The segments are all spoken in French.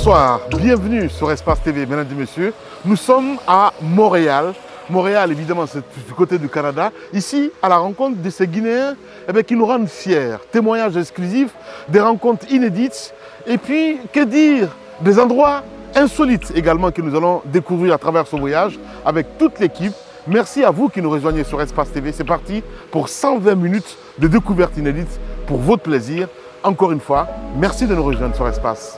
Bonsoir, bienvenue sur Espace TV, mesdames et messieurs. Nous sommes à Montréal. Montréal, évidemment, c'est du côté du Canada. Ici, à la rencontre de ces Guinéens qui nous rendent fiers. Témoignages exclusifs, des rencontres inédites. Et puis, que dire, des endroits insolites également que nous allons découvrir à travers ce voyage avec toute l'équipe. Merci à vous qui nous rejoignez sur Espace TV. C'est parti pour 120 minutes de découvertes inédites pour votre plaisir. Encore une fois, merci de nous rejoindre sur Espace.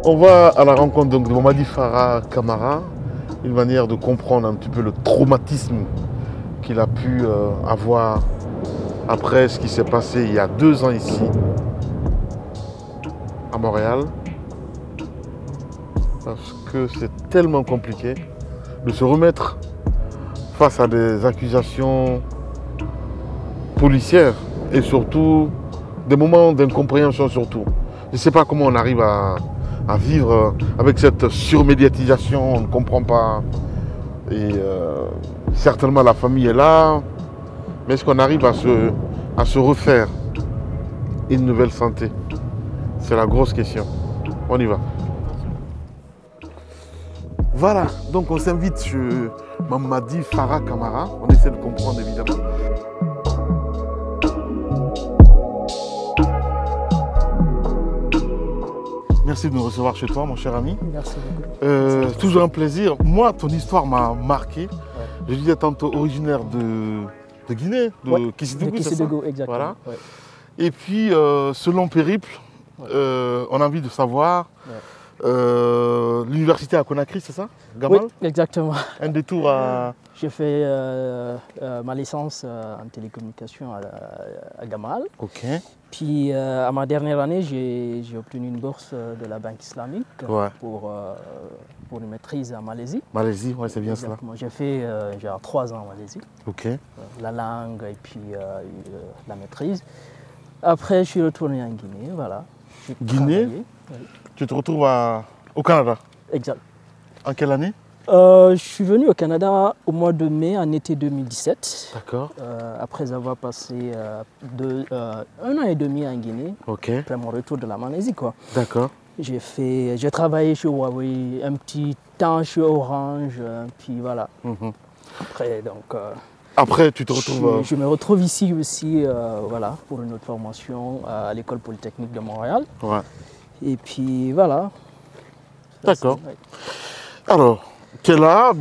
On va à la rencontre donc, de Mamadi Farah Camara, une manière de comprendre un petit peu le traumatisme qu'il a pu avoir après ce qui s'est passé il y a 2 ans ici, à Montréal. Parce que c'est tellement compliqué de se remettre face à des accusations policières et surtout des moments d'incompréhension surtout. Je ne sais pas comment on arrive à vivre avec cette surmédiatisation, on ne comprend pas. Et certainement la famille est là, mais est-ce qu'on arrive à se refaire une nouvelle santé? C'est la grosse question. On y va. Voilà, donc on s'invite chez Mamadi Farah Camara. On essaie de comprendre évidemment. Merci de nous recevoir chez toi, mon cher ami. Merci beaucoup. Toujours un plaisir. Moi, ton histoire m'a marqué. Ouais. Je disais tantôt originaire de Guinée, de Kissidougou, c'est ça? Exactement. Voilà. Ouais. Et puis, ce long périple, on a envie de savoir, l'université à Conakry, c'est ça? Gamal? Oui, exactement. Un détour à... J'ai fait ma licence en télécommunication à Gamal. Ok. Puis à ma dernière année, j'ai obtenu une bourse de la Banque islamique pour une maîtrise en Malaisie. Malaisie, ouais, c'est bien cela. J'ai fait genre 3 ans en Malaisie. Ok. La langue et puis la maîtrise. Après, je suis retourné en Guinée, voilà. Guinée? Oui. Tu te retrouves au Canada? Exact. En quelle année? Je suis venu au Canada au mois de mai, en été 2017. D'accord. Après avoir passé 1 an et demi en Guinée, après mon retour de la Malaisie, quoi. D'accord. J'ai travaillé chez Huawei, un petit temps chez Orange, puis voilà. Après, donc... Après, tu te retrouves... Je me retrouve ici aussi, voilà, pour une autre formation à l'École Polytechnique de Montréal. Ouais. Et puis, voilà. D'accord. Alors... Tu es là,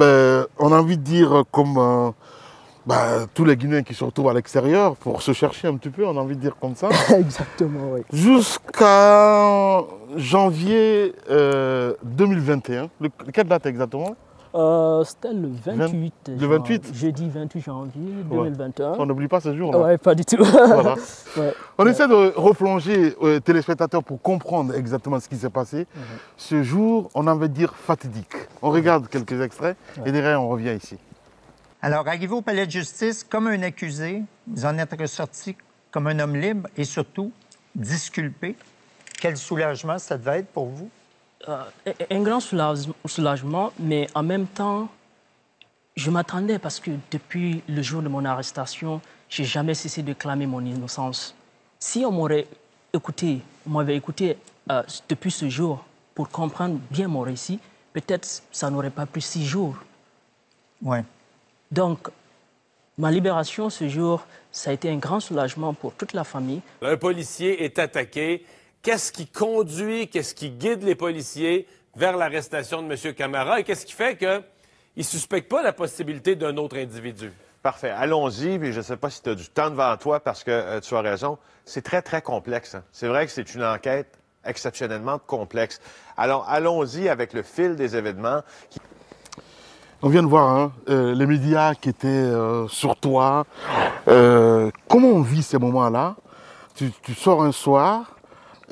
on a envie de dire comme tous les Guinéens qui se retrouvent à l'extérieur pour se chercher un petit peu, on a envie de dire comme ça. Exactement, oui. Jusqu'à janvier 2021. Quelle date exactement? C'était le 28. Le 28? Jeudi 28 janvier 2021. On n'oublie pas ce jour-là. Oui, pas du tout. Voilà. On essaie de replonger aux téléspectateurs pour comprendre exactement ce qui s'est passé. Ce jour, on a envie de dire fatidique. On regarde quelques extraits et derrière, on revient ici. Alors, arrivé au palais de justice comme un accusé, vous en êtes ressorti comme un homme libre et surtout disculpé. Quel soulagement ça devait être pour vous? Un grand soulagement, mais en même temps, je m'attendais parce que depuis le jour de mon arrestation, je n'ai jamais cessé de clamer mon innocence. Si on m'avait écouté depuis ce jour pour comprendre bien mon récit, peut-être ça n'aurait pas pris 6 jours. Ouais. Donc, ma libération ce jour, ça a été un grand soulagement pour toute la famille. Un policier est attaqué. Qu'est-ce qui conduit, qu'est-ce qui guide les policiers vers l'arrestation de M. Camara et qu'est-ce qui fait qu'ils ne suspectent pas la possibilité d'un autre individu? Parfait. Allons-y, puis je ne sais pas si tu as du temps devant toi parce que tu as raison. C'est très, très complexe. Hein. C'est vrai que c'est une enquête exceptionnellement complexe. Alors, allons-y avec le fil des événements. On vient de voir hein, les médias qui étaient sur toi. Comment on vit ces moments-là? Tu sors un soir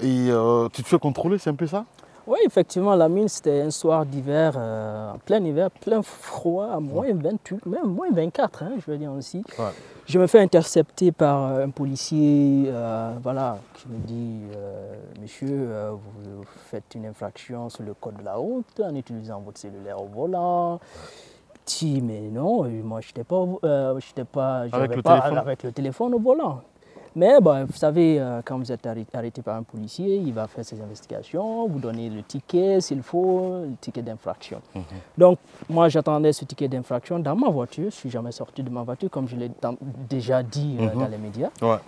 et tu te fais contrôler, c'est un peu ça? Oui, effectivement, la mine, c'était un soir d'hiver, en plein hiver, plein froid, à moins 28, même moins 24, hein, je veux dire aussi. Ouais. Je me fais intercepter par un policier, voilà, qui me dit Monsieur, vous faites une infraction sur le code de la route en utilisant votre cellulaire au volant. Je dis mais non, moi je n'étais pas avec le téléphone au volant. Mais bon, vous savez, quand vous êtes arrêté par un policier, il va faire ses investigations, vous donnez le ticket s'il faut, le ticket d'infraction. Donc, moi, j'attendais ce ticket d'infraction dans ma voiture. Je ne suis jamais sorti de ma voiture, comme je l'ai déjà dit dans les médias. Ouais.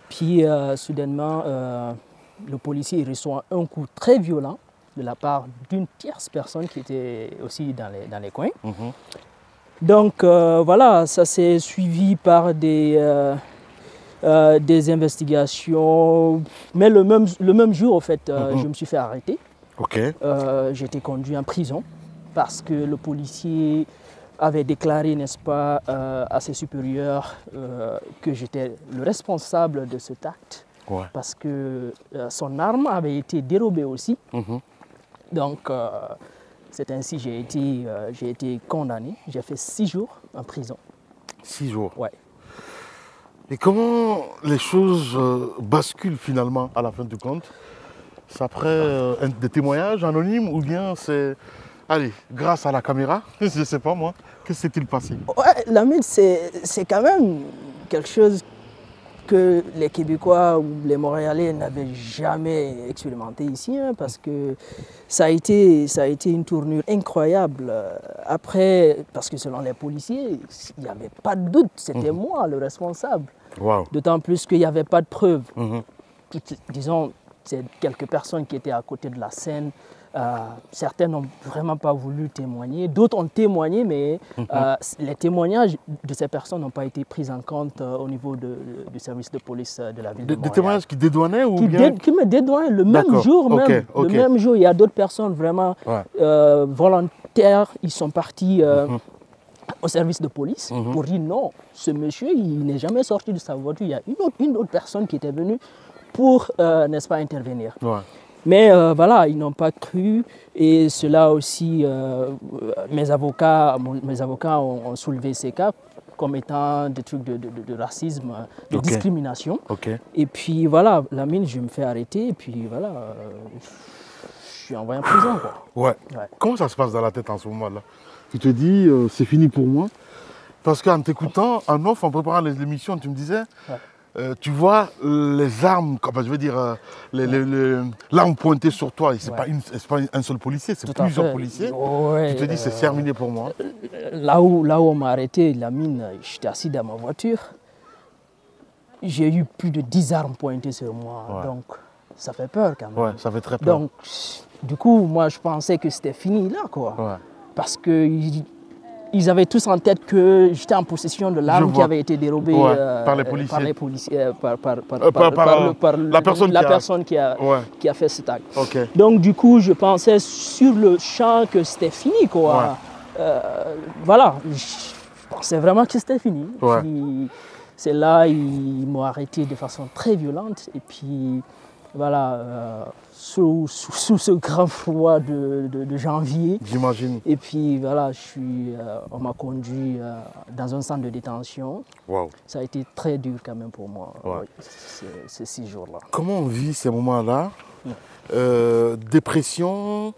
Puis, soudainement, le policier reçoit un coup très violent de la part d'une tierce personne qui était aussi dans les coins. Donc, voilà, ça s'est suivi par des investigations, mais le même jour, en fait, je me suis fait arrêter. Okay. J'ai été conduit en prison parce que le policier avait déclaré, n'est-ce pas, à ses supérieurs que j'étais le responsable de cet acte. Ouais. Parce que son arme avait été dérobée aussi. Donc, c'est ainsi que j'ai été condamné. J'ai fait 6 jours en prison. 6 jours? Ouais. Et comment les choses basculent finalement à la fin du compte? C'est après des témoignages anonymes ou bien c'est, allez, grâce à la caméra? Je ne sais pas moi. Que s'est-il passé? Ouais, la mine, c'est quand même quelque chose que les Québécois ou les Montréalais n'avaient jamais expérimenté ici, hein, parce que ça a été une tournure incroyable. Après, parce que selon les policiers, il n'y avait pas de doute, c'était moi le responsable. Wow. D'autant plus qu'il n'y avait pas de preuves. Disons, c'est quelques personnes qui étaient à côté de la scène. Certains n'ont vraiment pas voulu témoigner, d'autres ont témoigné, mais les témoignages de ces personnes n'ont pas été pris en compte au niveau du service de police de la ville de Montréal. Des témoignages qui dédouanaient ou qui bien qui me dédouanaient le même jour même. Le même jour, il y a d'autres personnes vraiment volontaires, ils sont partis au service de police pour dire non, ce monsieur, il n'est jamais sorti de sa voiture. Il y a une autre personne qui était venue pour, n'est-ce pas, intervenir. Ouais. Mais voilà, ils n'ont pas cru et cela aussi, mes avocats ont soulevé ces cas comme étant des trucs de racisme, de discrimination. Et puis voilà, la mine, je me fais arrêter et puis voilà, je suis envoyé en prison. Quoi. Ouais. Comment ça se passe dans la tête en ce moment-là? Tu te dis, c'est fini pour moi? Parce qu'en t'écoutant, en off, en préparant l'émission, tu me disais... tu vois les armes, enfin, je veux dire, l'arme pointée sur toi, et ce n'est pas un seul policier, c'est plusieurs policiers. Tu te dis, c'est terminé pour moi. Là où on m'a arrêté, la mine, j'étais assis dans ma voiture. J'ai eu plus de 10 armes pointées sur moi, donc ça fait peur quand même. Ouais, ça fait très peur. Donc, du coup, moi, je pensais que c'était fini là, quoi. Parce que... Ils avaient tous en tête que j'étais en possession de l'arme qui avait été dérobée par les policiers. Par la personne qui a fait cet acte. Donc du coup, je pensais sur le champ que c'était fini, quoi. Voilà, je pensais vraiment que c'était fini. C'est là ils m'ont arrêté de façon très violente et puis voilà, sous ce grand froid de janvier. J'imagine. Et puis voilà, on m'a conduit dans un centre de détention. Wow. Ça a été très dur quand même pour moi, ces 6 jours-là. Comment on vit ces moments-là? Dépression,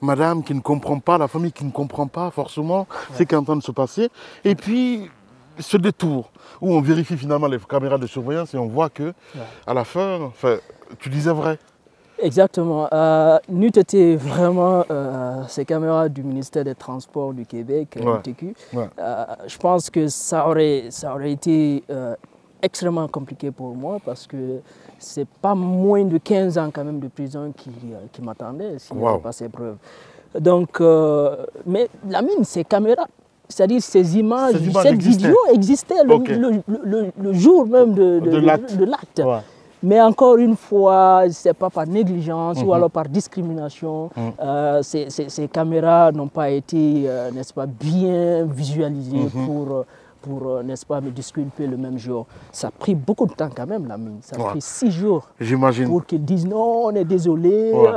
madame qui ne comprend pas, la famille qui ne comprend pas forcément ce qui est en train de se passer. Et puis, ce détour où on vérifie finalement les caméras de surveillance et on voit que à la fin, tu disais vrai. Exactement. N'eût été vraiment ces caméras du ministère des Transports du Québec, UTQ, je pense que ça aurait été extrêmement compliqué pour moi parce que c'est pas moins de 15 ans quand même de prison qui m'attendait s'il n'y avait pas ces preuves. Donc, mais la mine, ces caméras c'est-à-dire ces images, Ces images cette existaient. vidéo existait Ok. le jour même De l'acte. de l'acte. Ouais. Mais encore une fois, ce n'est pas par négligence ou Mhm. alors par discrimination. Ces caméras n'ont pas été, n'est-ce pas, bien visualisées pour n'est-ce pas, me disculper le même jour. Ça a pris beaucoup de temps quand même, là. Ça a Ouais. pris 6 jours J'imagine. pour qu'ils disent non, on est désolé. Ouais.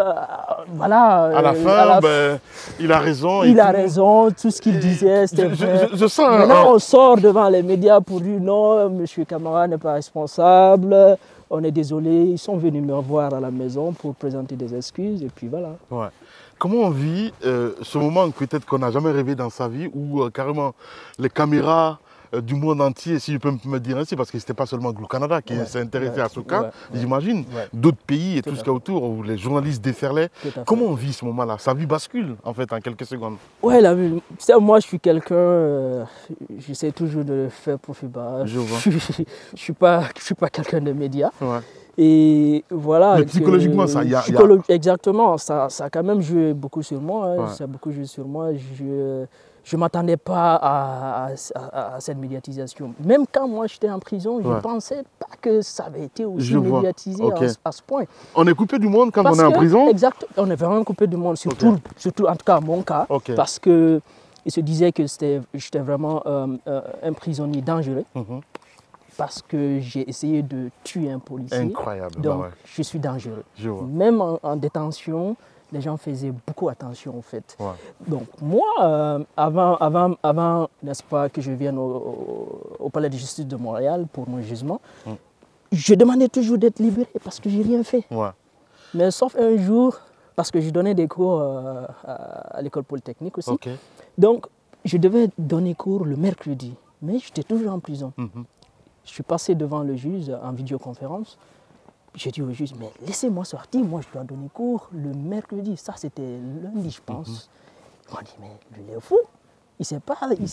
Voilà. À la fin, ben, il a raison. et il a tout. raison, tout ce qu'il disait, c'était vrai. Je sens Maintenant, on sort devant les médias pour dire non, M. Camara n'est pas responsable, on est désolé. Ils sont venus me revoir à la maison pour présenter des excuses et puis voilà. Ouais. Comment on vit ce moment peut-être qu'on n'a jamais rêvé dans sa vie où carrément les caméras du monde entier, si je peux me dire ainsi, parce que ce n'était pas seulement le Canada qui s'est intéressé à ce cas, j'imagine, d'autres pays et tout ce qu'il y a autour où les journalistes déferlaient. Comment on vit ce moment-là? Sa vie bascule en fait en quelques secondes. Ouais, moi je suis quelqu'un, j'essaie toujours de faire profil bas. Je vois. Je suis pas quelqu'un de médias. Ouais. Et voilà. Mais psychologiquement, ça, Exactement, ça a quand même joué beaucoup sur moi. Hein, Ouais. Ça a beaucoup joué sur moi. Je ne m'attendais pas à cette médiatisation. Même quand moi j'étais en prison, je ne pensais pas que ça avait été aussi médiatisé à ce point. On est coupé du monde quand on est en prison? Exact, on est vraiment coupé du monde, surtout en tout cas mon cas, parce qu'il se disait que j'étais vraiment un prisonnier dangereux. Parce que j'ai essayé de tuer un policier. Incroyable. Donc, je suis dangereux. Je vois. Même en détention, les gens faisaient beaucoup attention, en fait. Ouais. Donc, moi, avant n'est-ce pas, que je vienne au Palais de justice de Montréal pour mon jugement, je demandais toujours d'être libéré parce que je n'ai rien fait. Ouais. Mais sauf un jour, parce que je donnais des cours à l'école polytechnique aussi. Donc, je devais donner cours le mercredi, mais j'étais toujours en prison. Je suis passé devant le juge en vidéoconférence. J'ai dit au juge, mais laissez-moi sortir, moi je dois donner cours le mercredi. Ça, c'était lundi, je pense. Il m'a dit, mais lui, il est fou. Il ne sait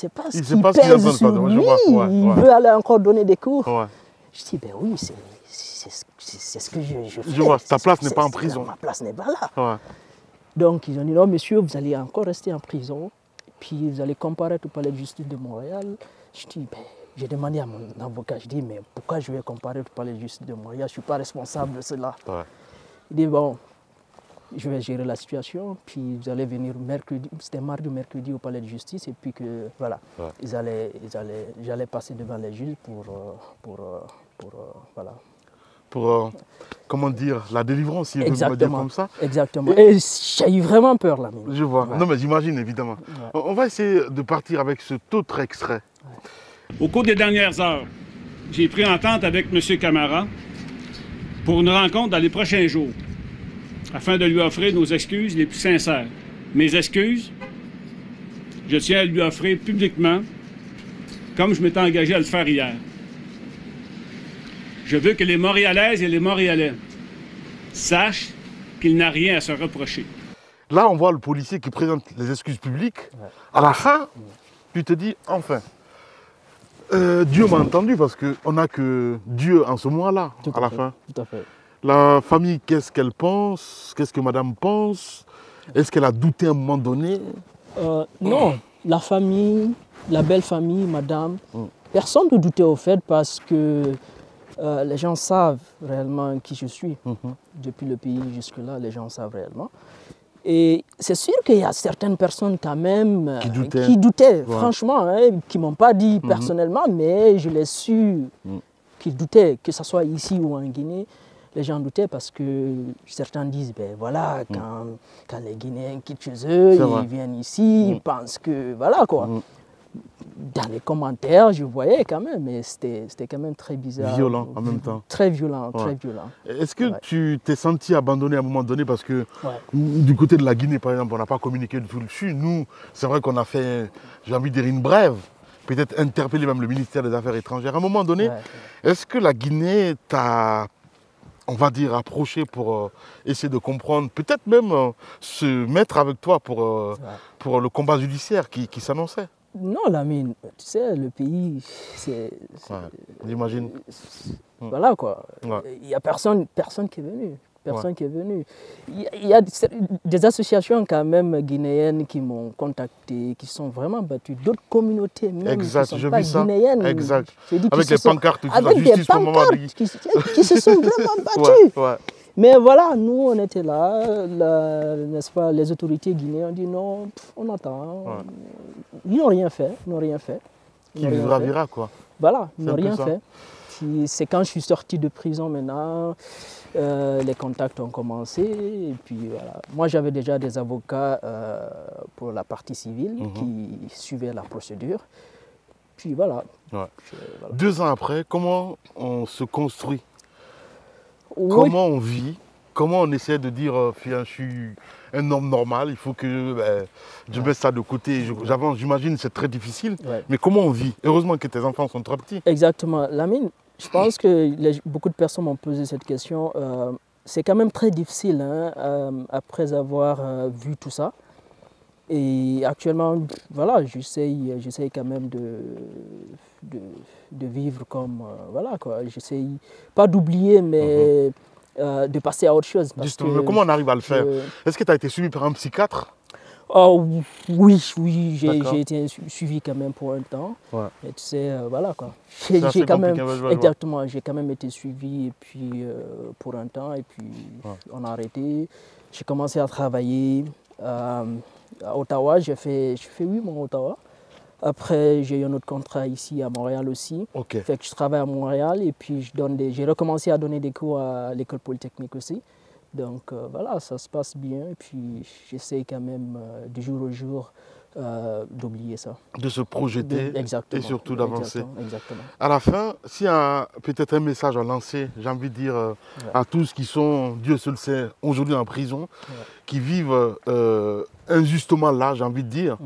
pas ce qui pèse sur lui. Il veut aller encore donner des cours. Ouais. Je dis, ben oui, c'est ce que je fais. Je vois, ta place n'est pas en prison. Ma place n'est pas là. Ouais. Donc, ils ont dit, non, monsieur, vous allez encore rester en prison. Puis, vous allez comparaître au Palais de justice de Montréal. Je dis, ben... J'ai demandé à mon avocat, je dis, mais pourquoi je vais comparer au Palais de justice de Montréal? Je ne suis pas responsable de cela. Ouais. Il dit, bon, je vais gérer la situation, puis vous allez venir mercredi, c'était mardi ou mercredi au Palais de justice, et puis que, voilà, j'allais passer devant les juges voilà. Pour, comment dire, la délivrance, si je peux me dire comme ça. Exactement. Et j'ai eu vraiment peur, là. Je vois. Ouais. Non, mais j'imagine, évidemment. Ouais. On va essayer de partir avec cet autre extrait. Au cours des dernières heures, j'ai pris entente avec M. Camara pour une rencontre dans les prochains jours, afin de lui offrir nos excuses les plus sincères. Mes excuses, je tiens à lui offrir publiquement, comme je m'étais engagé à le faire hier. Je veux que les Montréalaises et les Montréalais sachent qu'il n'a rien à se reprocher. Là, on voit le policier qui présente les excuses publiques. Ouais. À la fin, tu te dis, enfin... Dieu m'a entendu parce qu'on n'a que Dieu en ce moment-là, à la fin. Tout à fait. La famille, qu'est-ce qu'elle pense? Qu'est-ce que madame pense? Est-ce qu'elle a douté à un moment donné? Non, la famille, la belle famille, madame, personne ne doutait au fait parce que les gens savent réellement qui je suis. Depuis le pays jusque-là, les gens savent réellement. Et c'est sûr qu'il y a certaines personnes quand même qui doutaient ouais. Franchement, hein, qui ne m'ont pas dit personnellement, mais je l'ai su qu'ils doutaient, que ce soit ici ou en Guinée. Les gens doutaient parce que certains disent, ben voilà, quand les Guinéens quittent chez eux, ils viennent ici, ils pensent que, voilà quoi. Dans les commentaires, je voyais quand même, mais c'était quand même très bizarre. Violent en même temps. Très violent, très violent. Est-ce que tu t'es senti abandonné à un moment donné parce que du côté de la Guinée, par exemple, on n'a pas communiqué du tout dessus. Nous, c'est vrai qu'on a fait, j'ai envie de dire, une brève, peut-être interpellé même le ministère des Affaires étrangères. À un moment donné, est-ce que la Guinée t'a, on va dire, approché pour essayer de comprendre, peut-être même se mettre avec toi pour le combat judiciaire qui s'annonçait? Non, Lamine, tu sais, le pays, c'est... J'imagine. Voilà quoi. Il n'y a personne qui est venu. Personne qui est venu. Il y a des associations quand même guinéennes qui m'ont contacté, qui sont vraiment battues. D'autres communautés même qui ne sont pas guinéennes. Exact. Avec des pancartes, avec des pancartes qui se sont vraiment battues. Ouais. Mais voilà, nous, on était là, n'est-ce pas, les autorités guinéennes ont dit non, on attend. Ouais. Ils n'ont rien fait, Qui vivra, verra, quoi. Voilà, ils n'ont rien fait. C'est quand je suis sorti de prison maintenant, les contacts ont commencé. Et puis voilà. Moi, j'avais déjà des avocats pour la partie civile qui suivaient la procédure. Puis voilà. Ouais. 2 ans après, comment on se construit? Oui. Comment on vit? Comment on essaie de dire, je suis un homme normal, il faut que je mette ça de côté. J'avance, j'imagine, c'est très difficile. Ouais. Mais comment on vit? Heureusement que tes enfants sont très petits. Exactement. Lamine, je pense que beaucoup de personnes m'ont posé cette question. C'est quand même très difficile après avoir vu tout ça. Et actuellement, voilà, j'essaye quand même de vivre comme, voilà quoi. J'essaye pas d'oublier, mais de passer à autre chose. Justement, mais comment on arrive à le faire? Est-ce que tu as été suivi par un psychiatre? Oh, oui, j'ai été suivi quand même pour un temps. Ouais. Et tu sais, voilà quoi. J'ai quand même, exactement, j'ai quand même été suivi et puis, pour un temps et puis on a arrêté. J'ai commencé à travailler à Ottawa, j'ai fait 8 mois à Ottawa. Après, j'ai eu un autre contrat ici à Montréal aussi. Okay. Fait que je travaille à Montréal et puis j'ai recommencé à donner des cours à l'école polytechnique aussi. Donc voilà, ça se passe bien et puis j'essaie quand même du jour au jour d'oublier ça. De se projeter et surtout d'avancer. Exactement. À la fin, s'il y a peut-être un message à lancer, j'ai envie de dire à tous qui sont, Dieu seul sait, aujourd'hui en prison, qui vivent injustement là, j'ai envie de dire,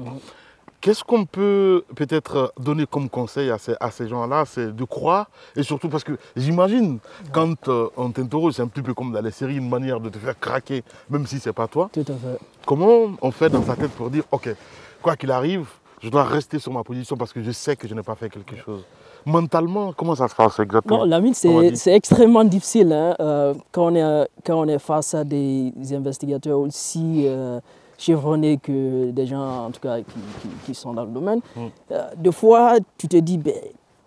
qu'est-ce qu'on peut peut-être donner comme conseil à ces gens-là? C'est de croire, et surtout parce que j'imagine, quand on t'interroge, c'est un petit peu comme dans les séries, une manière de te faire craquer, même si ce n'est pas toi. Tout à fait. Comment on fait dans sa tête pour dire, ok, quoi qu'il arrive, je dois rester sur ma position parce que je sais que je n'ai pas fait quelque chose? Mentalement, comment ça se passe exactement? Non, Lamine, c'est extrêmement difficile hein, quand on est face à des investigateurs aussi chevronnés que des gens, en tout cas, qui sont dans le domaine. Des fois, tu te dis,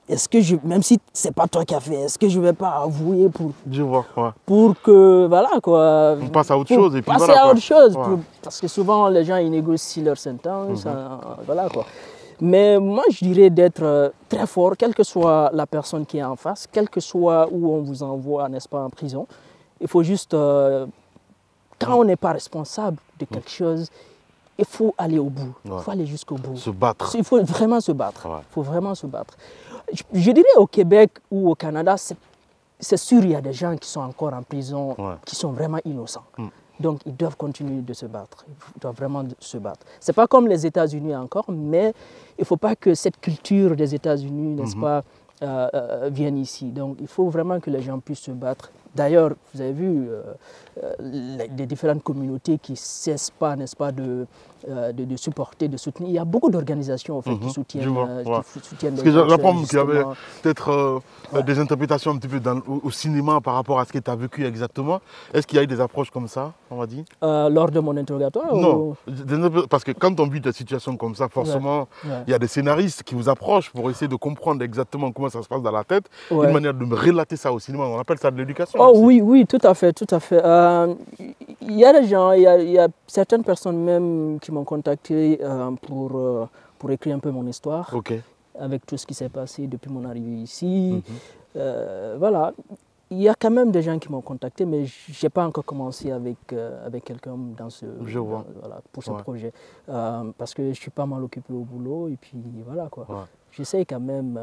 est-ce que même si c'est pas toi qui as fait, est-ce que je vais pas avouer pour que, voilà quoi. On passe à autre chose et puis passer voilà, à autre chose, parce que souvent les gens ils négocient leur sentence, voilà quoi. Mais moi je dirais d'être très fort, quelle que soit la personne qui est en face, quel que soit où on vous envoie, n'est-ce pas, en prison. Il faut juste, quand on n'est pas responsable de quelque chose, il faut aller au bout, il faut aller jusqu'au bout. Se battre. Il faut vraiment se battre, il faut vraiment se battre. Je dirais au Québec ou au Canada, c'est sûr il y a des gens qui sont encore en prison, qui sont vraiment innocents. Donc ils doivent continuer de se battre, ils doivent vraiment se battre. Ce n'est pas comme les États-Unis encore, mais il ne faut pas que cette culture des États-Unis, n'est-ce pas, vienne ici. Donc il faut vraiment que les gens puissent se battre. D'ailleurs, vous avez vu les différentes communautés qui ne cessent pas, n'est-ce pas, de supporter, de soutenir. Il y a beaucoup d'organisations en fait, qui soutiennent. Parce que j'apprends qu'il y avait peut-être des interprétations un petit peu au cinéma par rapport à ce que tu as vécu exactement. Est-ce qu'il y a eu des approches comme ça, on va dire? Lors de mon interrogatoire? Non, parce que quand on vit des situations comme ça, forcément, il y a des scénaristes qui vous approchent pour essayer de comprendre exactement comment ça se passe dans la tête. Une manière de me relater ça au cinéma, on appelle ça de l'éducation. Oh oui, tout à fait, tout à fait. Il y a des gens, il y a certaines personnes même qui m'ont contacté pour écrire un peu mon histoire, avec tout ce qui s'est passé depuis mon arrivée ici. Voilà, il y a quand même des gens qui m'ont contacté, mais je n'ai pas encore commencé avec quelqu'un pour ce projet, parce que je suis pas mal occupé au boulot, et puis voilà quoi. J'essaie quand même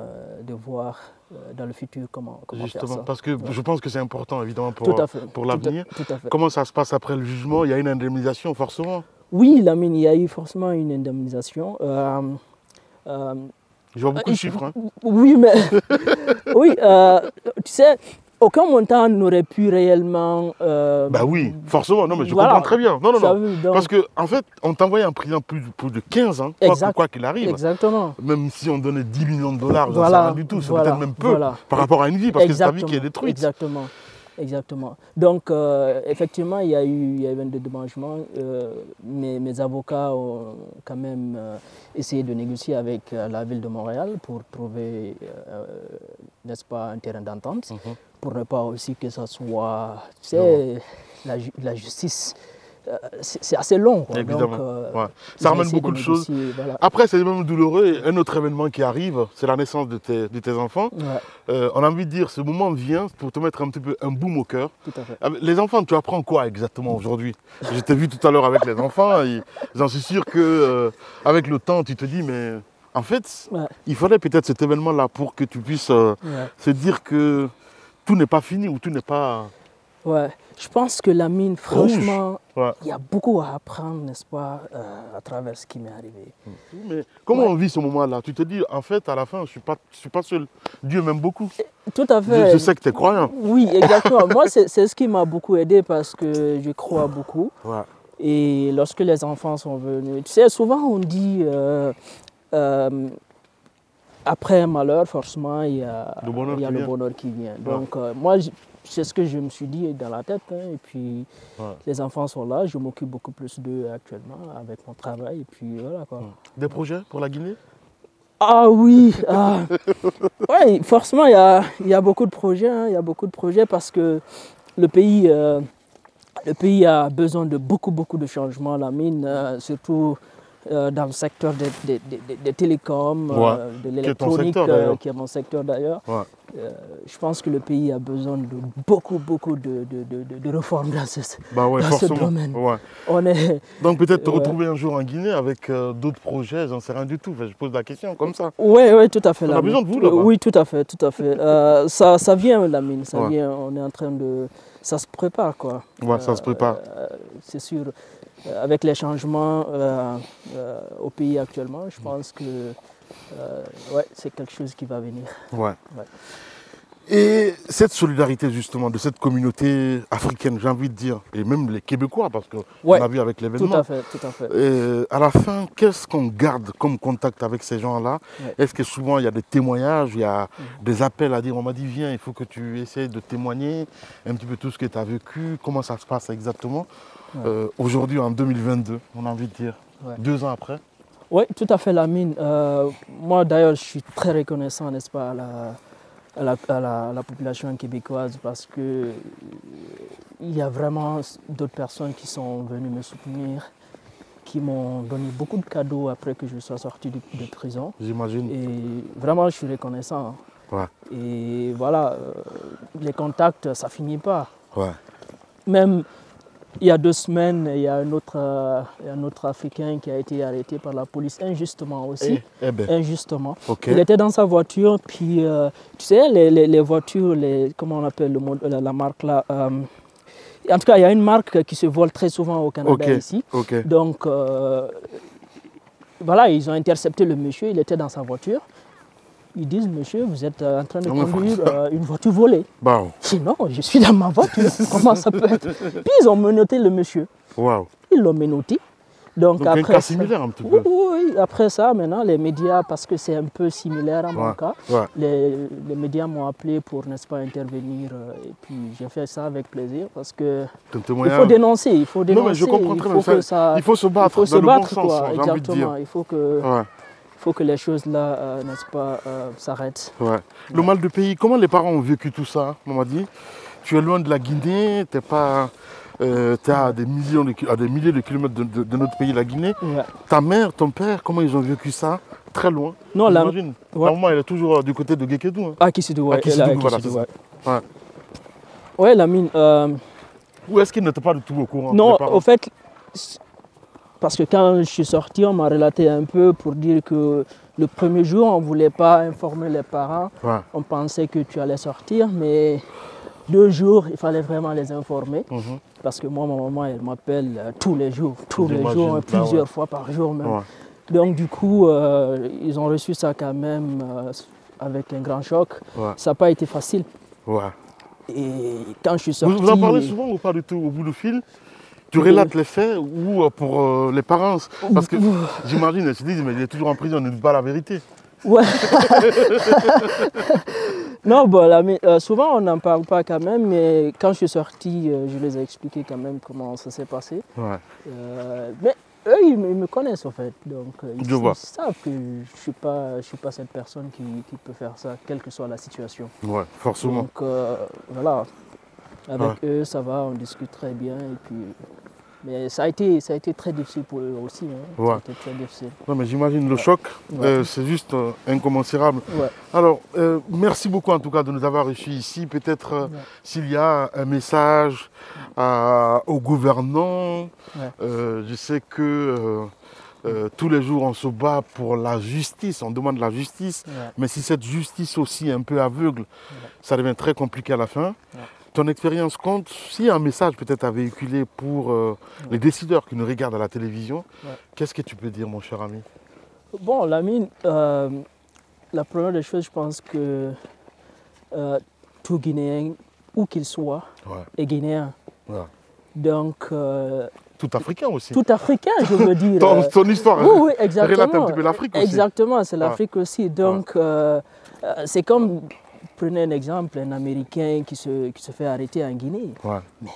de voir dans le futur comment faire ça. Parce que je pense que c'est important, évidemment, pour l'avenir. Comment ça se passe après le jugement? Il y a une indemnisation, forcément? Oui, Lamine, il y a eu forcément une indemnisation. Je vois beaucoup de chiffres. Hein. Oui, mais... oui, tu sais... Aucun montant n'aurait pu réellement... Bah oui, forcément, non mais je comprends très bien. Non. Parce qu'en fait, on t'envoyait en prison plus de 15 ans, quoi qu'il arrive. Exactement. Même si on donnait 10 millions de dollars, ça ne sert à rien du tout, c'est peut-être même peu par rapport à une vie, parce que c'est ta vie qui est détruite. Exactement. Exactement. Donc, effectivement, il y a eu un dédommagement. Mes avocats ont quand même essayé de négocier avec la ville de Montréal pour trouver, n'est-ce pas, un terrain d'entente, pour ne pas aussi que ça soit, tu sais, la justice. C'est assez long. Quoi. Évidemment. Donc, ça ramène beaucoup de choses. Voilà. Après, c'est même douloureux. Un autre événement qui arrive, c'est la naissance de tes enfants. Ouais. On a envie de dire, ce moment vient pour te mettre un petit peu un boom au cœur. Tout à fait. Les enfants, tu apprends quoi exactement aujourd'hui? Je t'ai vu tout à l'heure avec les enfants. J'en suis sûr qu'avec le temps, tu te dis, mais en fait, il fallait peut-être cet événement-là pour que tu puisses se dire que tout n'est pas fini ou tout n'est pas... Ouais, je pense que Lamine, franchement, Ouais. il y a beaucoup à apprendre, n'est-ce pas, à travers ce qui m'est arrivé. Mais comment on vit ce moment-là? Tu te dis, en fait, à la fin, je suis pas seul. Dieu m'aime beaucoup. Tout à fait. Je sais que tu es croyant. Oui, exactement. Moi, c'est ce qui m'a beaucoup aidé parce que je crois beaucoup. Ouais. Et lorsque les enfants sont venus, tu sais, souvent on dit, après un malheur, forcément, il y a le bonheur qui vient. Donc, moi, c'est ce que je me suis dit dans la tête. Hein, et puis, les enfants sont là. Je m'occupe beaucoup plus d'eux actuellement avec mon travail. Et puis, voilà quoi. Des projets pour la Guinée? Ah oui, ouais, forcément, il y a beaucoup de projets. Hein, il y a beaucoup de projets parce que le pays a besoin de beaucoup de changements. La mine, surtout dans le secteur des télécoms, de l'électronique, qui est mon secteur d'ailleurs. Ouais. Je pense que le pays a besoin de beaucoup de réformes dans ce domaine. Ouais. Donc peut-être te retrouver un jour en Guinée avec d'autres projets, j'en sais rien du tout. Je pose la question comme ça. Oui, tout à fait. On a besoin de vous là-bas. Oui, tout à fait. Ça vient, la mine, ça vient. On est en train de... Ça se prépare, quoi. Ouais, ça se prépare. C'est sûr. Avec les changements au pays actuellement, je pense que c'est quelque chose qui va venir. Ouais. Et cette solidarité justement de cette communauté africaine, j'ai envie de dire, et même les Québécois, parce qu'on a vu avec l'événement. Tout à fait. À la fin, qu'est-ce qu'on garde comme contact avec ces gens-là? Est-ce que souvent il y a des témoignages, il y a des appels à dire, on m'a dit viens, il faut que tu essayes de témoigner un petit peu tout ce que tu as vécu, comment ça se passe exactement? Aujourd'hui, en 2022, on a envie de dire, 2 ans après. Oui, tout à fait, Lamine. Moi, d'ailleurs, je suis très reconnaissant, n'est-ce pas, à la population québécoise parce que il y a vraiment d'autres personnes qui sont venues me soutenir, qui m'ont donné beaucoup de cadeaux après que je sois sorti de prison. J'imagine. Et vraiment, je suis reconnaissant. Ouais. Et voilà, les contacts, ça finit pas. Ouais. Même il y a 2 semaines, il y a un autre Africain qui a été arrêté par la police injustement aussi. Injustement. Okay. Il était dans sa voiture, puis tu sais, les voitures, comment on appelle la marque là, en tout cas, il y a une marque qui se vole très souvent au Canada ici. Donc, voilà, ils ont intercepté le monsieur, il était dans sa voiture. Ils disent, monsieur, vous êtes en train de conduire une voiture volée. Wow. Je dis, non, je suis dans ma voiture. Comment ça peut être? Puis ils ont menotté le monsieur. Wow. Ils l'ont menotté. Donc après, un cas similaire un petit peu. Oui, après ça, maintenant, les médias, parce que c'est un peu similaire à mon cas, les médias m'ont appelé pour, n'est-ce pas, intervenir. Et puis j'ai fait ça avec plaisir parce que il faut dénoncer. Il faut dénoncer. Non, mais je comprends très bien. Il faut se battre dans le bon sens, j'ai envie de dire. Il faut que les choses là, n'est-ce pas, s'arrêtent. Ouais. Le mal du pays, comment les parents ont vécu tout ça, on m'a dit? Tu es loin de la Guinée, tu es à des milliers de kilomètres de notre pays, la Guinée. Ouais. Ta mère, ton père, comment ils ont vécu ça? Très loin. Non, j'imagine. La maman, elle est toujours du côté de Guékédou. Hein. À Kisidou, ouais. Voilà, ouais, Lamine. Ou est-ce qu'ils n'étaient pas du tout au courant? Non, au fait, parce que quand je suis sorti, on m'a relaté un peu pour dire que le premier jour, on ne voulait pas informer les parents. Ouais. On pensait que tu allais sortir, mais 2 jours, il fallait vraiment les informer. Parce que moi, ma maman, elle m'appelle tous les jours, plusieurs fois par jour même. Ouais. Donc du coup, ils ont reçu ça quand même avec un grand choc. Ouais. Ça n'a pas été facile. Ouais. Et quand je suis sorti... Vous en parlez souvent ou pas du tout au bout du fil? Tu relates les faits ou pour les parents? Parce que j'imagine, ils se disent, mais il est toujours en prison, ne dit pas la vérité. Ouais. Non, bon, souvent on n'en parle pas quand même, mais quand je suis sorti, je les ai expliqué quand même comment ça s'est passé. Ouais. Mais eux, ils me connaissent en fait, donc ils savent que je suis pas cette personne qui peut faire ça, quelle que soit la situation. Ouais, forcément. Donc voilà, avec eux, ça va, on discute très bien et puis. Mais ça a été très difficile pour eux aussi. Hein. Ouais. Ça a été très difficile. Ouais, mais j'imagine le choc, c'est juste incommensurable. Ouais. Alors, merci beaucoup en tout cas de nous avoir reçus ici. Peut-être s'il y a un message aux gouvernants. Je sais que tous les jours on se bat pour la justice, on demande la justice. Mais si cette justice aussi est un peu aveugle, ça devient très compliqué à la fin. Ton expérience compte, s'il y a un message peut-être à véhiculer pour les décideurs qui nous regardent à la télévision, qu'est-ce que tu peux dire, mon cher ami? Bon, Lamine, la première des choses, je pense que tout Guinéen, où qu'il soit, est Guinéen. Ouais. Donc... tout Africain aussi. Tout Africain, je veux dire. Ton histoire oui, exactement. relate un petit peu l'Afrique aussi. Exactement, c'est l'Afrique aussi. Donc, c'est comme... Prenez un exemple, un Américain qui se fait arrêter en Guinée. Mais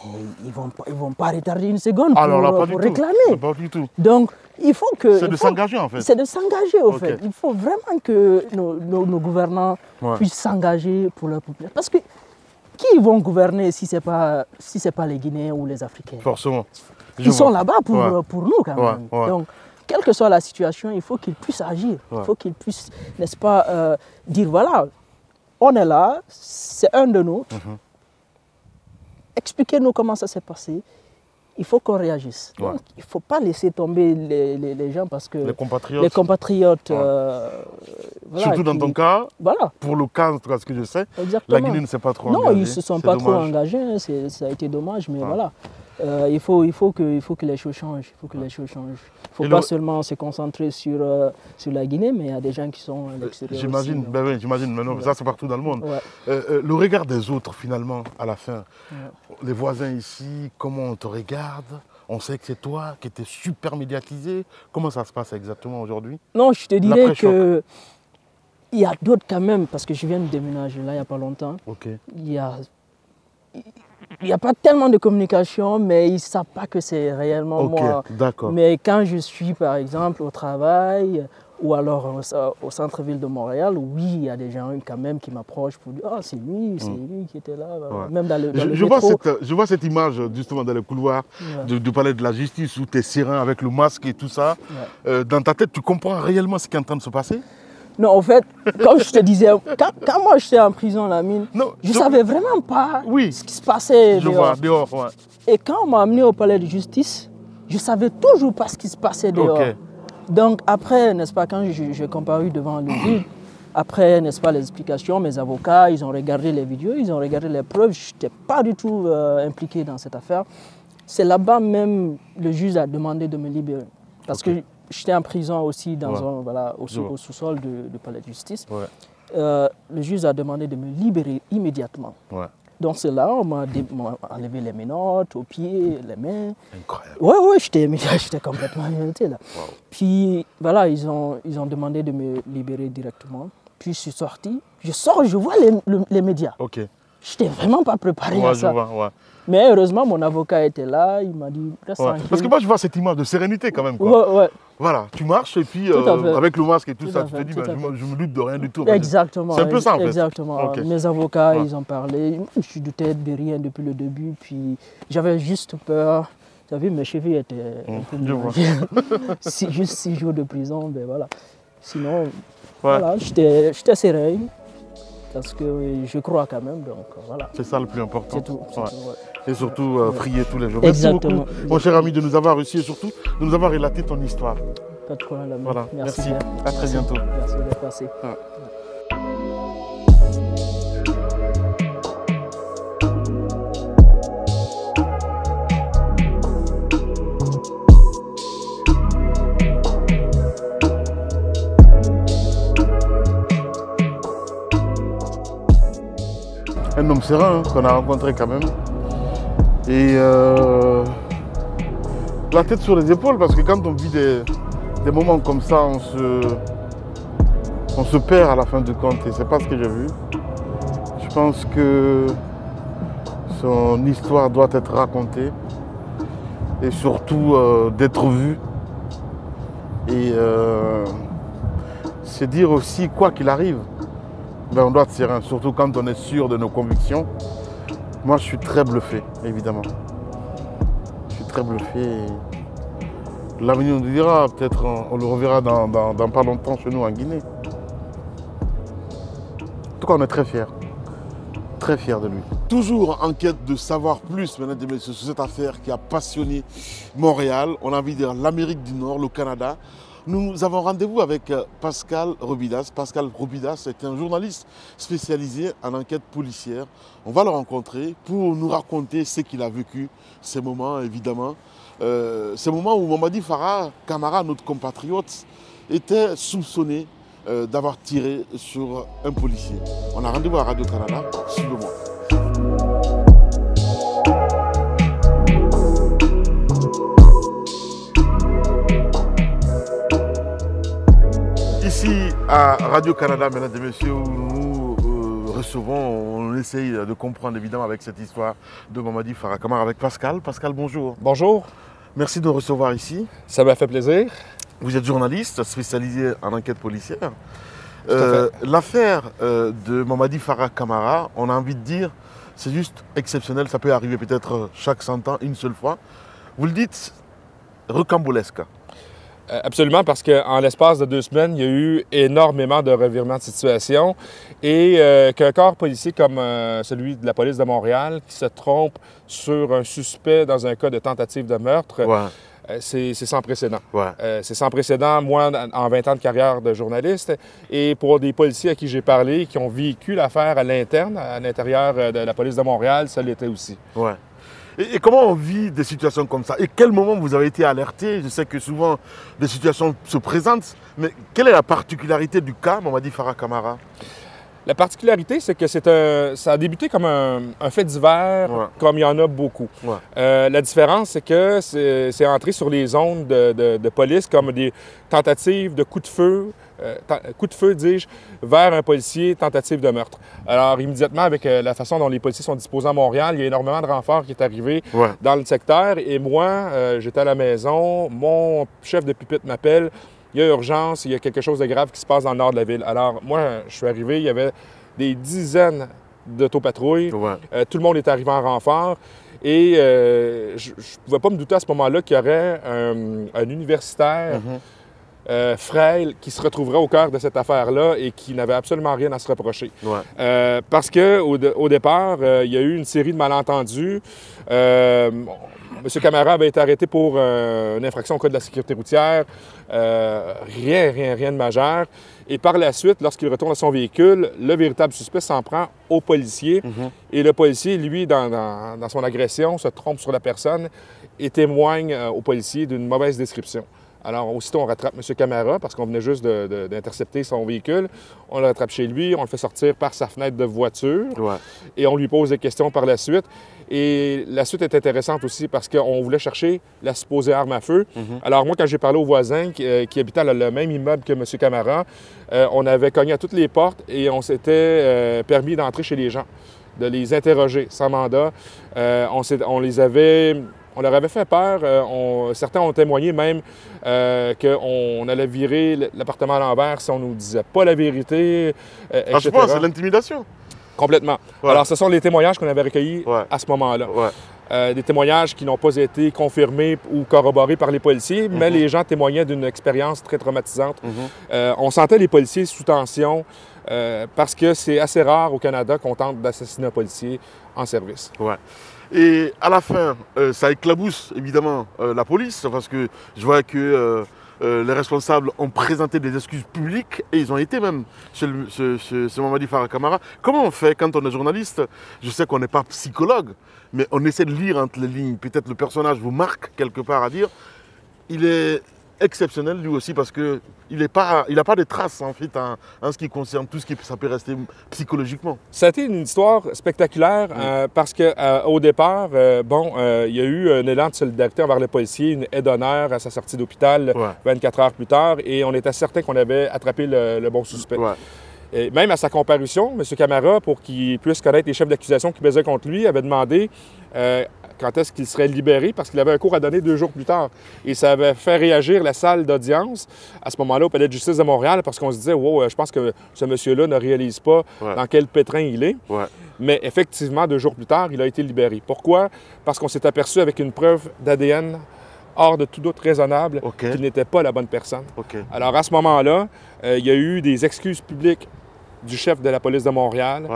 ils vont pas retarder une seconde pour réclamer. Pas du tout. Donc, il faut que... C'est de s'engager en fait. C'est de s'engager en fait. Il faut vraiment que nos gouvernants puissent s'engager pour leur peuple. Parce que qui vont gouverner si ce n'est pas les Guinéens ou les Africains? Forcément. Ils sont là-bas pour nous quand même. Donc, quelle que soit la situation, il faut qu'ils puissent agir. Il faut qu'ils puissent, n'est-ce pas, dire voilà, on est là, c'est un de nous. Expliquez-nous comment ça s'est passé. Il faut qu'on réagisse. Donc, il ne faut pas laisser tomber les gens parce que les compatriotes voilà, surtout dans ton cas, pour le cas, en tout cas, ce que je sais, la Guinée ne s'est pas trop engagée. Non, ils ne se sont pas trop engagés, hein, ça a été dommage, mais voilà. Il faut que les choses changent. Il faut que les choses changent. Il ne faut pas seulement se concentrer sur la Guinée, mais il y a des gens qui sont à l'extérieur. J'imagine, j'imagine, mais non, ça c'est partout dans le monde. Le regard des autres, finalement, à la fin. Les voisins ici, comment on te regarde? On sait que c'est toi qui étais super médiatisé. Comment ça se passe exactement aujourd'hui? Non, je te dirais que il y a d'autres quand même, parce que je viens de déménager là il n'y a pas longtemps. Il n'y a pas tellement de communication, mais ils ne savent pas que c'est réellement moi. Mais quand je suis, par exemple, au travail ou alors au centre-ville de Montréal, oui, il y a des gens quand même qui m'approchent pour dire « Ah, c'est lui qui était là. » Même dans le métro. Je vois cette image, justement, dans les couloirs du palais de la justice, où tu es serein avec le masque et tout ça. Dans ta tête, tu comprends réellement ce qui est en train de se passer? Non, en fait, comme je te disais, quand moi j'étais en prison, Lamine, je ne savais vraiment pas ce qui se passait dehors. Et quand on m'a amené au palais de justice, je ne savais toujours pas ce qui se passait dehors. Donc après, n'est-ce pas, quand j'ai comparu devant le juge, après, n'est-ce pas, les explications, mes avocats, ils ont regardé les vidéos, ils ont regardé les preuves, je n'étais pas du tout impliqué dans cette affaire. C'est là-bas même, le juge a demandé de me libérer. Parce que j'étais en prison aussi au sous-sol du palais de justice. Le juge a demandé de me libérer immédiatement. Donc c'est là, on m'a enlevé les menottes, aux pieds, les mains. Incroyable. Oui, j'étais complètement arrêté là. Puis voilà, ils ont demandé de me libérer directement. Puis je suis sorti. Je sors, je vois les médias. Je n'étais vraiment pas préparé à ça. Mais heureusement, mon avocat était là, il m'a dit reste tranquille. Parce que moi, je vois cette image de sérénité quand même. Voilà, tu marches et puis avec le masque et tout ça, tu te dis, je me doute de rien du tout. Exactement. C'est un peu ça en fait. Exactement. Mes avocats, ils ont parlé. Je suis douté de rien depuis le début. Puis j'avais juste peur. Tu as vu, mes chevilles étaient un peu mélangées. Juste 6 jours de prison, ben voilà. Sinon, voilà, j'étais serein. Parce que je crois quand même, donc voilà. C'est ça le plus important. C'est tout. Et surtout, prier tous les jours. Exactement. Merci beaucoup, mon cher ami, de nous avoir reçus et surtout de nous avoir relaté ton histoire. Pas de problème. Voilà. Merci. Bien. À très bientôt. Merci d'être passé. Un homme serein qu'on a rencontré quand même. Et la tête sur les épaules, parce que quand on vit des moments comme ça, on se perd à la fin du compte. Et c'est pas ce que j'ai vu. pense que son histoire doit être racontée et surtout d'être vue. Et c'est dire aussi, quoi qu'il arrive, ben on doit être serein, surtout quand on est sûr de nos convictions. Moi, je suis très bluffé, évidemment. Je suis très bluffé. Et l'avenir nous dira, peut-être on le reverra dans pas longtemps chez nous en Guinée. En tout cas, on est très fiers. Très fiers de lui. Toujours en quête de savoir plus, mesdames et messieurs, sur cette affaire qui a passionné Montréal. On a envie de dire l'Amérique du Nord, le Canada. Nous avons rendez-vous avec Pascal Robidas. Pascal Robidas est un journaliste spécialisé en enquête policière. On va le rencontrer pour nous raconter ce qu'il a vécu, ces moments évidemment. Ces moments où Mamadi Farah Camara, notre compatriote, était soupçonné d'avoir tiré sur un policier. On a rendez-vous à Radio-Canada. Suivez-moi. Ici à Radio-Canada, mesdames et messieurs, où nous recevons, on essaye de comprendre évidemment avec cette histoire de Mamadi Farah Camara avec Pascal. Pascal, bonjour. Bonjour. Merci de nous recevoir ici. Ça m'a fait plaisir. Vous êtes journaliste spécialisé en enquête policière. Tout à fait. L'affaire de Mamadi Farah Camara, on a envie de dire, c'est juste exceptionnel. Ça peut arriver peut-être chaque 100 ans, une seule fois. Vous le dites, rocambolesque. Absolument, parce qu'en l'espace de 2 semaines, il y a eu énormément de revirements de situation et qu'un corps policier comme celui de la police de Montréal qui se trompe sur un suspect dans un cas de tentative de meurtre, Ouais. c'est sans précédent. Ouais. C'est sans précédent, moi, en 20 ans de carrière de journaliste, et pour des policiers à qui j'ai parlé, qui ont vécu l'affaire à l'interne, à l'intérieur de la police de Montréal, ça l'était aussi. Ouais. Et comment on vit des situations comme ça? Et quel moment vous avez été alerté? Je sais que souvent des situations se présentent, mais quelle est la particularité du cas Mamadi Farah Camara? La particularité, c'est que ça a débuté comme un fait divers, Ouais. comme il y en a beaucoup. Ouais. La différence, c'est que c'est entré sur les zones de police comme des tentatives de coups de feu, dis-je, vers un policier, tentative de meurtre. Alors, immédiatement, avec la façon dont les policiers sont disposés à Montréal, il y a énormément de renforts qui est arrivé Ouais. dans le secteur. Et moi, j'étais à la maison, mon chef de pupitre m'appelle. Il y a urgence, il y a quelque chose de grave qui se passe dans le nord de la ville. Alors, moi, je suis arrivé, il y avait des dizaines d'autopatrouilles. Ouais. Tout le monde est arrivé en renfort. Et je ne pouvais pas me douter à ce moment-là qu'il y aurait un universitaire frêle qui se retrouverait au cœur de cette affaire-là et qui n'avait absolument rien à se reprocher. Ouais. Parce qu'au départ, il y a eu une série de malentendus. M. Camara avait été arrêté pour une infraction au code de la sécurité routière. Rien de majeur. Et par la suite, lorsqu'il retourne à son véhicule, le véritable suspect s'en prend au policier. Et le policier, lui, dans son agression, se trompe sur la personne et témoigne au policier d'une mauvaise description. Alors, aussitôt, on rattrape M. Camara parce qu'on venait juste d'intercepter son véhicule. On le rattrape chez lui, on le fait sortir par sa fenêtre de voiture et on lui pose des questions par la suite. Et la suite est intéressante aussi parce qu'on voulait chercher la supposée arme à feu. Alors, moi, quand j'ai parlé aux voisins qui habitaient le même immeuble que M. Camara, on avait cogné à toutes les portes et on s'était permis d'entrer chez les gens, de les interroger sans mandat. On leur avait fait peur. Certains ont témoigné même qu'on allait virer l'appartement à l'envers si on ne nous disait pas la vérité, etc. Je pense que c'est l'intimidation. Complètement. Ouais. Alors, ce sont les témoignages qu'on avait recueillis à ce moment-là. Ouais. Des témoignages qui n'ont pas été confirmés ou corroborés par les policiers, mais les gens témoignaient d'une expérience très traumatisante. On sentait les policiers sous tension parce que c'est assez rare au Canada qu'on tente d'assassiner un policier en service. Ouais. Et à la fin, ça éclabousse évidemment la police parce que je vois que les responsables ont présenté des excuses publiques et ils ont été même chez Mamadi Farah Camara. Comment on fait quand on est journaliste? Je sais qu'on n'est pas psychologue, mais on essaie de lire entre les lignes. Peut-être le personnage vous marque quelque part à dire. Il est exceptionnel lui aussi parce qu'il n'a pas de traces en fait en ce qui concerne tout ce qui ça peut rester psychologiquement. Ça a été une histoire spectaculaire parce qu'au départ, il y a eu un élan de solidarité envers le policier, une aide d'honneur à sa sortie d'hôpital 24 heures plus tard et on était certain qu'on avait attrapé le bon suspect. Et même à sa comparution, M. Camara, pour qu'il puisse connaître les chefs d'accusation qui pesaient contre lui, avait demandé quand est-ce qu'il serait libéré, parce qu'il avait un cours à donner 2 jours plus tard. Et ça avait fait réagir la salle d'audience, à ce moment-là, au Palais de justice de Montréal, parce qu'on se disait, wow, je pense que ce monsieur-là ne réalise pas dans quel pétrin il est. Ouais. Mais effectivement, 2 jours plus tard, il a été libéré. Pourquoi? Parce qu'on s'est aperçu avec une preuve d'ADN hors de tout doute raisonnable qu'il n'était pas la bonne personne. Alors, à ce moment-là, il y a eu des excuses publiques du chef de la police de Montréal.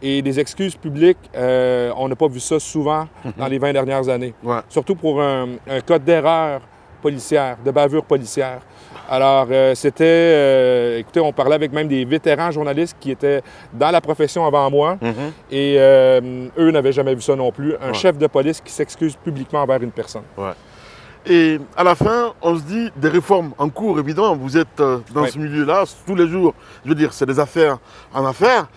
Et des excuses publiques, on n'a pas vu ça souvent dans les 20 dernières années. Surtout pour un cas d'erreur policière, de bavure policière. Alors, écoutez, on parlait avec même des vétérans journalistes qui étaient dans la profession avant moi. Et eux n'avaient jamais vu ça non plus. Un chef de police qui s'excuse publiquement envers une personne. Et à la fin, on se dit des réformes en cours, évidemment. Vous êtes dans ce milieu-là, tous les jours. Je veux dire, c'est des affaires en affaires.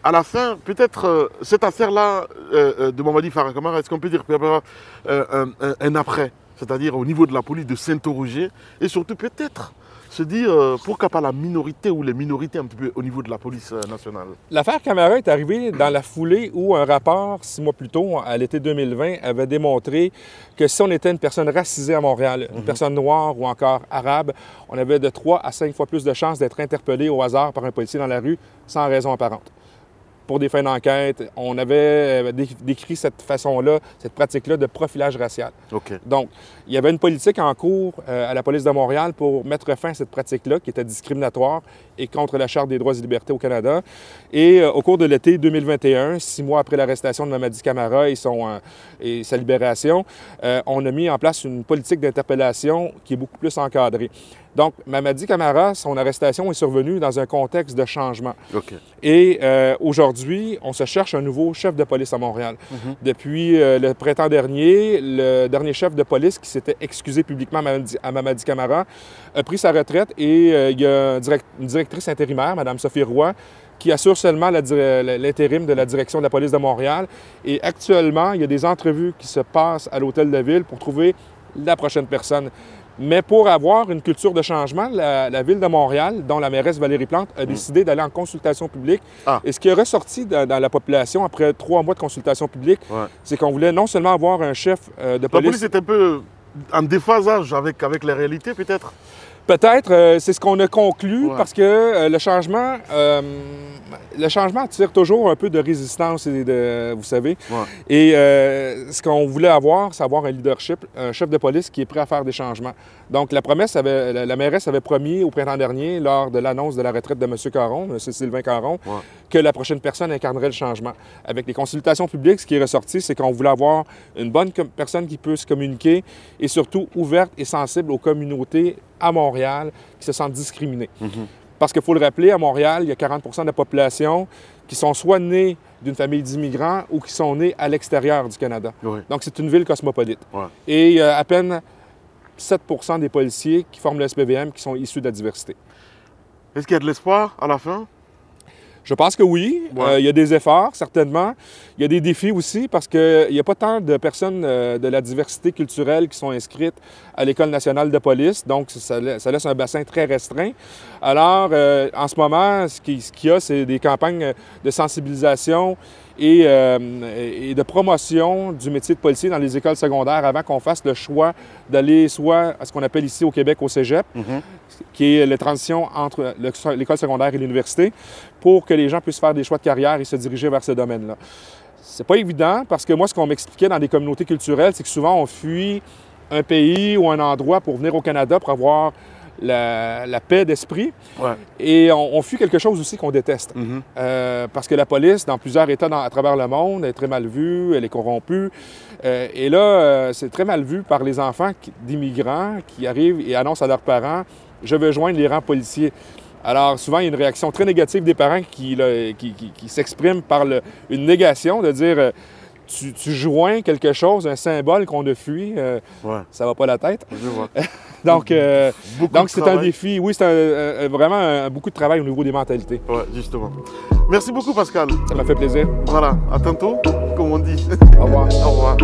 À la fin, peut-être cette affaire-là de Mamadi Farah Camara, est-ce qu'on peut dire qu'il y aura un après? C'est-à-dire au niveau de la police, de s'interroger et surtout peut-être se dire pourquoi pas la minorité ou les minorités un petit peu au niveau de la police nationale. L'affaire Camara est arrivée dans la foulée où un rapport, 6 mois plus tôt, à l'été 2020, avait démontré que si on était une personne racisée à Montréal, une personne noire ou encore arabe, on avait de 3 à 5 fois plus de chances d'être interpellé au hasard par un policier dans la rue sans raison apparente. Pour des fins d'enquête, on avait décrit cette façon-là, cette pratique-là de profilage racial. Donc, il y avait une politique en cours à la police de Montréal pour mettre fin à cette pratique-là qui était discriminatoire et contre la Charte des droits et libertés au Canada. Et au cours de l'été 2021, 6 mois après l'arrestation de Mamadi Camara et sa libération, on a mis en place une politique d'interpellation qui est beaucoup plus encadrée. Donc, Mamadi Camara, son arrestation est survenue dans un contexte de changement. Et aujourd'hui, on se cherche un nouveau chef de police à Montréal. Depuis le printemps dernier, le dernier chef de police qui s'était excusé publiquement à Mamadi Camara a pris sa retraite et il y a une directrice intérimaire, Mme Sophie Roy, qui assure seulement l'intérim de la direction de la police de Montréal. Et actuellement, il y a des entrevues qui se passent à l'hôtel de ville pour trouver la prochaine personne. Mais pour avoir une culture de changement, la Ville de Montréal, dont la mairesse Valérie Plante, a décidé d'aller en consultation publique. Et ce qui est ressorti dans la population après 3 mois de consultation publique, c'est qu'on voulait non seulement avoir un chef de police... La police est un peu en déphasage avec la réalité, peut-être? Peut-être, c'est ce qu'on a conclu, parce que le changement attire toujours un peu de résistance, vous savez. Et ce qu'on voulait avoir, c'est avoir un leadership, un chef de police qui est prêt à faire des changements. Donc, la mairesse avait promis au printemps dernier, lors de l'annonce de la retraite de M. Caron, M. Sylvain Caron, que la prochaine personne incarnerait le changement. Avec les consultations publiques, ce qui est ressorti, c'est qu'on voulait avoir une bonne personne qui peut se communiquer et surtout ouverte et sensible aux communautés à Montréal qui se sentent discriminées. Parce qu'il faut le rappeler, à Montréal, il y a 40 % de la population qui sont soit nés d'une famille d'immigrants ou qui sont nés à l'extérieur du Canada. Donc, c'est une ville cosmopolite. Et il y a à peine 7 % des policiers qui forment le SPVM qui sont issus de la diversité. Est-ce qu'il y a de l'espoir à la fin? Je pense que oui. Il y a des efforts, certainement. Il y a des défis aussi parce qu'il n'y a pas tant de personnes de la diversité culturelle qui sont inscrites à l'École nationale de police. Donc, ça laisse un bassin très restreint. Alors, en ce moment, ce qu'il y a, c'est des campagnes de sensibilisation et de promotion du métier de policier dans les écoles secondaires avant qu'on fasse le choix d'aller soit à ce qu'on appelle ici au Québec au cégep, qui est la transition entre l'école secondaire et l'université, pour que les gens puissent faire des choix de carrière et se diriger vers ce domaine-là. C'est pas évident parce que moi, ce qu'on m'expliquait dans des communautés culturelles, c'est que souvent on fuit un pays ou un endroit pour venir au Canada pour avoir la paix d'esprit. Et on fuit quelque chose aussi qu'on déteste. Parce que la police, dans plusieurs États à travers le monde, est très mal vue, elle est corrompue. Et là, c'est très mal vu par les enfants d'immigrants qui arrivent et annoncent à leurs parents « Je veux joindre les rangs policiers ». Alors, souvent, il y a une réaction très négative des parents qui s'exprime par une négation, de dire tu joins quelque chose, un symbole qu'on a fui, ça va pas la tête. Je vois. Donc, c'est un défi. Oui, c'est vraiment beaucoup de travail au niveau des mentalités. Oui, justement. Merci beaucoup, Pascal. Ça m'a fait plaisir. Voilà, à tantôt, comme on dit. Au revoir. Au revoir.